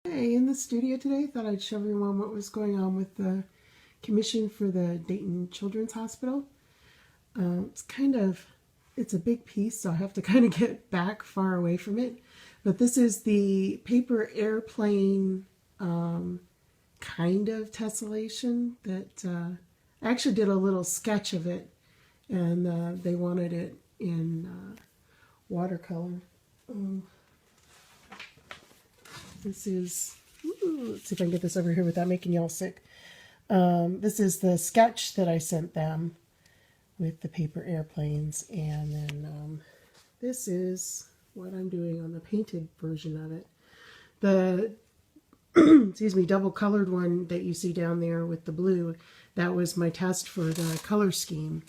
Hey, in the studio today, thought I'd show everyone what was going on with the commission for the Dayton Children's Hospital. It's a big piece, so I have to kind of get back far away from it. But this is the paper airplane kind of tessellation that I actually did a little sketch of it, and they wanted it in watercolor. This is, let's see if I can get this over here without making y'all sick. This is the sketch that I sent them with the paper airplanes, and then this is what I'm doing on the painted version of it. The excuse me, double colored one that you see down there with the blue, that was my test for the color scheme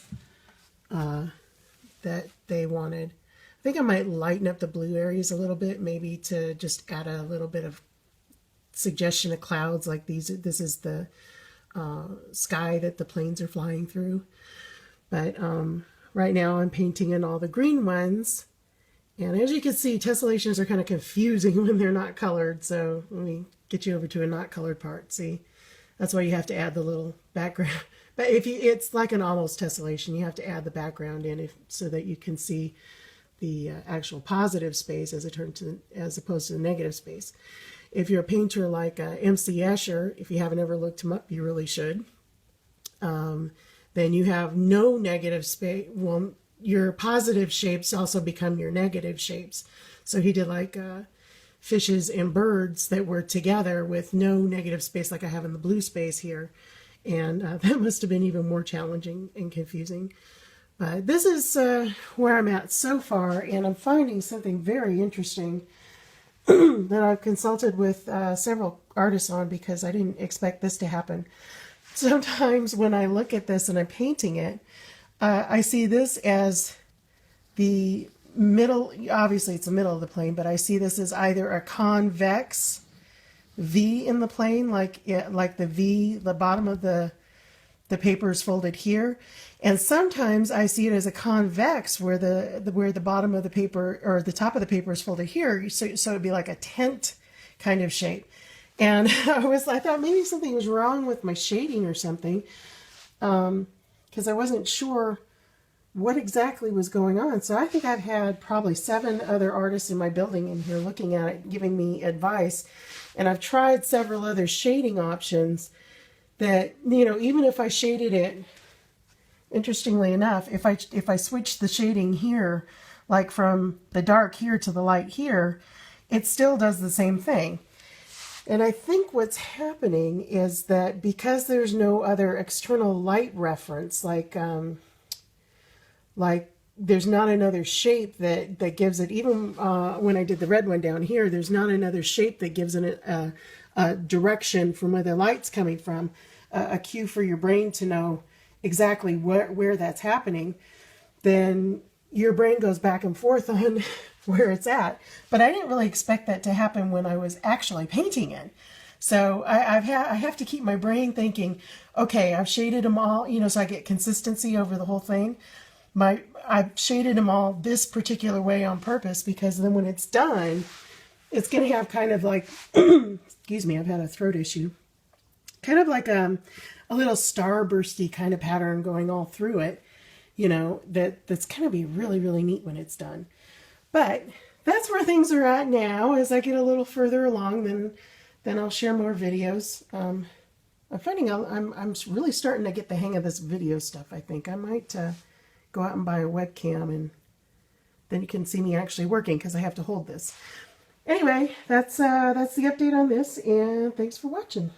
that they wanted. I think I might lighten up the blue areas a little bit, maybe to just add a little bit of suggestion of clouds like these. This is the sky that the planes are flying through. But right now I'm painting in all the green ones. And as you can see, tessellations are kind of confusing when they're not colored. So let me get you over to a not colored part. See, that's why you have to add the little background. But it's like an almost tessellation. You have to add the background in so that you can see the actual positive space as opposed to the negative space. If you're a painter like MC Escher, if you haven't ever looked him up, you really should. Then you have no negative space. Well, your positive shapes also become your negative shapes. So he did like fishes and birds that were together with no negative space like I have in the blue space here. And that must have been even more challenging and confusing. But this is where I'm at so far, and I'm finding something very interesting that I've consulted with several artists on, because I didn't expect this to happen. Sometimes when I look at this and I'm painting it, I see this as the middle, obviously it's the middle of the plane, but I see this as either a convex V in the plane, like the V, the bottom of the paper is folded here, and sometimes I see it as a convex where the bottom of the paper or the top of the paper is folded here, so it'd be like a tent kind of shape. And I thought maybe something was wrong with my shading or something, because I wasn't sure what exactly was going on. So I think I've had probably 7 other artists in my building in here looking at it, giving me advice, and I've tried several other shading options that, you know, even if I shaded it, interestingly enough, if I switch the shading here, like from the dark here to the light here, it still does the same thing. And I think what's happening is that because there's no other external light reference, like there's not another shape that gives it, even when I did the red one down here, there's not another shape that gives it a direction from where the light's coming from, a cue for your brain to know exactly where that's happening. Then your brain goes back and forth on where it's at. But I didn't really expect that to happen when I was actually painting it. So I have to keep my brain thinking, okay, I've shaded them all, you know, so I get consistency over the whole thing. I've shaded them all this particular way on purpose, because then when it's done, it's going to have kind of like, excuse me, I've had a throat issue, kind of like a little starbursty kind of pattern going all through it, you know, that's going to be really, really neat when it's done. But that's where things are at now. As I get a little further along, then I'll share more videos. I'm finding out I'm really starting to get the hang of this video stuff. I think I might go out and buy a webcam, and then you can see me actually working, because I have to hold this. Anyway, that's the update on this, and thanks for watching.